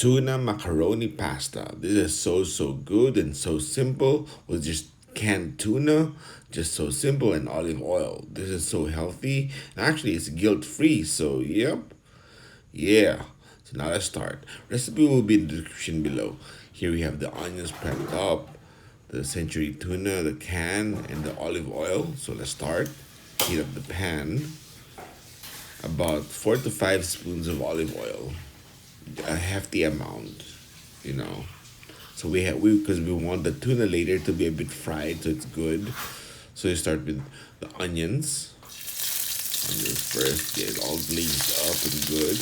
Tuna macaroni pasta. This is so good and so simple with just canned tuna. Just so simple and olive oil. This is so healthy. And actually, it's guilt free. So, yep. Yeah. So now let's start. Recipe will be in the description below. Here we have the onions prepped up, the century tuna, the can, and the olive oil. So let's start. Heat up the pan. About 4 to 5 spoons of olive oil, a hefty amount, you know. So we because we want the tuna later to be a bit fried, so it's good. So you start with the onions. Onions first, get it all glazed up and good.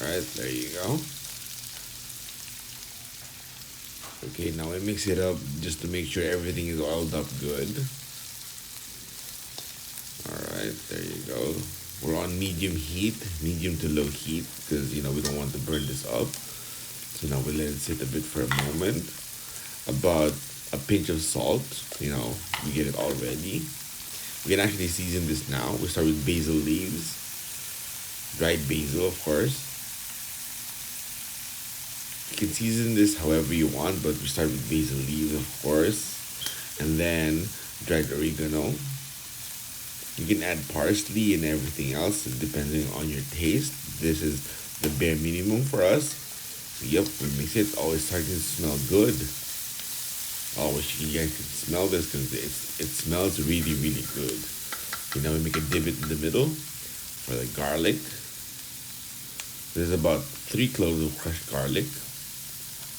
All right, there you go. Okay, now we mix it up just to make sure everything is oiled up good. All right, there you go. We're on medium heat, medium to low heat, because we don't want to burn this up. So now we let it sit a bit for a moment. About a pinch of salt, we get it all ready. We can actually season this now. We start with basil leaves, dried basil, of course. You can season this however you want, but we start with basil leaves, of course, and then dried oregano. You can add parsley and everything else depending on your taste. This is the bare minimum for us. Yep, we mix it. Always starting to smell good. Oh, wish you guys could smell this because it smells really good. We make a divot in the middle for the garlic. There's about 3 cloves of crushed garlic.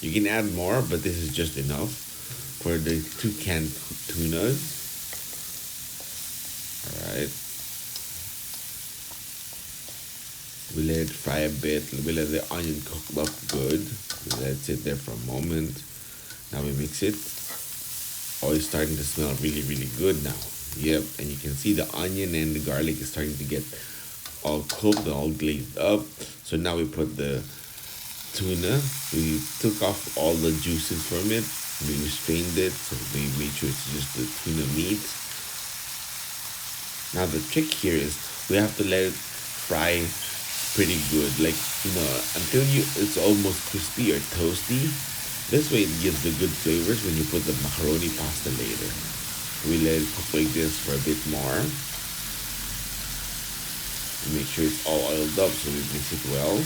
You can add more, but this is just enough for the 2 canned tunas. Alright. We let it fry a bit. We let the onion cook up good. We let it sit there for a moment. Now we mix it. Oh, it's starting to smell really good now. Yep, and you can see the onion and the garlic is starting to get all cooked, all glazed up. So now we put the tuna. We took off all the juices from it. We strained it, so we made sure it's just the tuna meat. Now the trick here is we have to let it fry pretty good, like until it's almost crispy or toasty. This way it gives the good flavors when you put the macaroni pasta later. We let it cook like this for a bit more. We make sure it's all oiled up so we mix it well.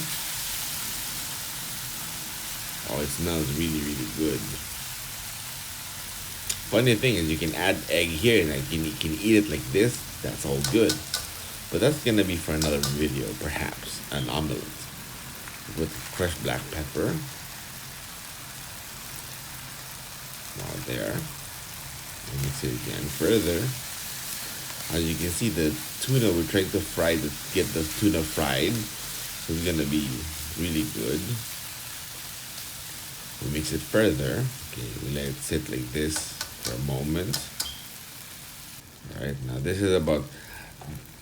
Oh, it smells really good. Funny thing is you can add egg here and you can eat it like this. That's all good. But that's gonna be for another video, perhaps. An omelet with crushed black pepper. Now there. And mix it again further. As you can see, the tuna, we're trying to get the tuna fried. So it's gonna be really good. We mix it further. Okay, we let it sit like this for a moment. Alright, now this is about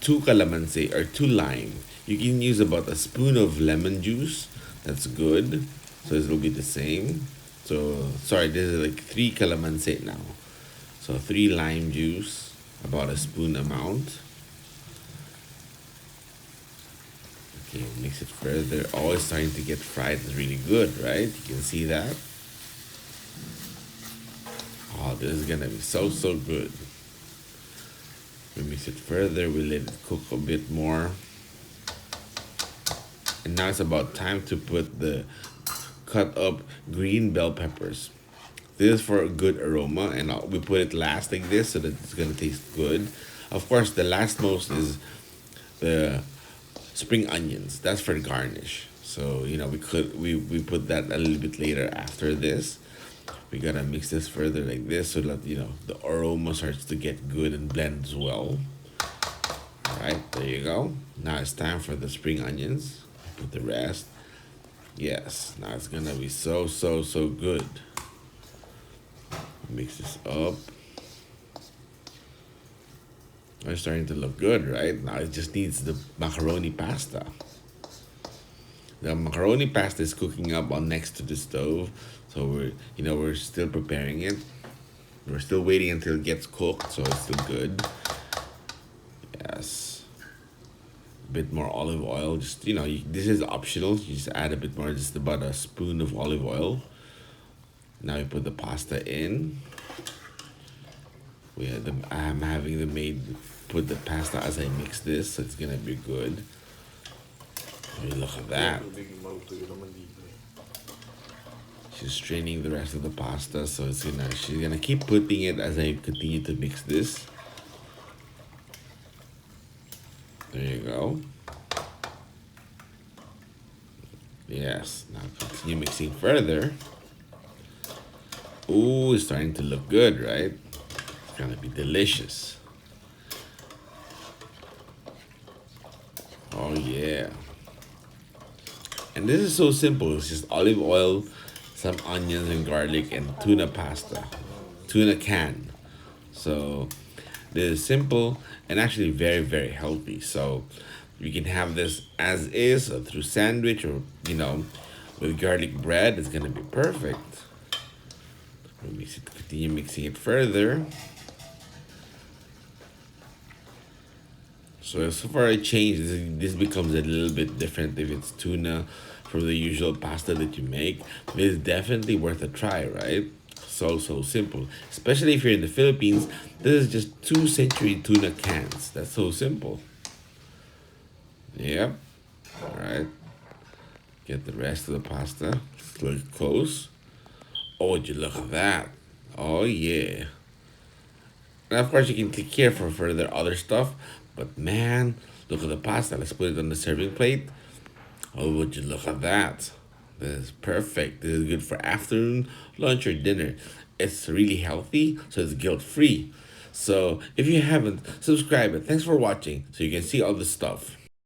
2 calamansi or 2 lime. You can use about a spoon of lemon juice. That's good. So it will be the same. So, sorry, this is like 3 calamansi now. So 3 lime juice, about a spoon amount. Okay, mix it further. Oh, it's starting to get fried. It's really good, right? You can see that. Oh, this is gonna be so good. We mix it further. We let it cook a bit more. And now it's about time to put the cut up green bell peppers. This is for a good aroma, and we put it last like this so that it's gonna taste good. Of course, the last most is the spring onions. That's for garnish. So we put that a little bit later after this. We gotta mix this further like this so that the aroma starts to get good and blends well. Alright, there you go. Now it's time for the spring onions. Put the rest. Yes, now it's gonna be so good. Mix this up. It's starting to look good, right? Now it just needs the macaroni pasta. The macaroni pasta is cooking up on next to the stove, so we're still preparing it. We're still waiting until it gets cooked, so it's still good. Yes. A bit more olive oil. Just this is optional. You just add a bit more, just about a spoon of olive oil. Now you put the pasta in. I'm having the maid put the pasta as I mix this, so it's gonna be good. I mean, look at that. She's straining the rest of the pasta, so she's gonna keep putting it as I continue to mix this. There you go. Yes. Now continue mixing further. Ooh, it's starting to look good, right? It's gonna be delicious. Oh yeah. And this is so simple. It's just olive oil, some onions and garlic, and tuna pasta, tuna can. So this is simple and actually very, very healthy. So you can have this as is, or through sandwich, or with garlic bread. It's gonna be perfect. Let me continue mixing it further. So far I changed. This becomes a little bit different if it's tuna from the usual pasta that you make. This is definitely worth a try, right? So simple. Especially if you're in the Philippines, this is just 2 century tuna cans. That's so simple. Yep. Alright. Get the rest of the pasta. Look close. Oh, would you look at that? Oh yeah. And of course, you can click here for further other stuff. But man, look at the pasta. Let's put it on the serving plate. Oh, would you look at that? This is perfect. This is good for afternoon, lunch, or dinner. It's really healthy, so it's guilt free. So if you haven't, subscribe and thanks for watching so you can see all this stuff.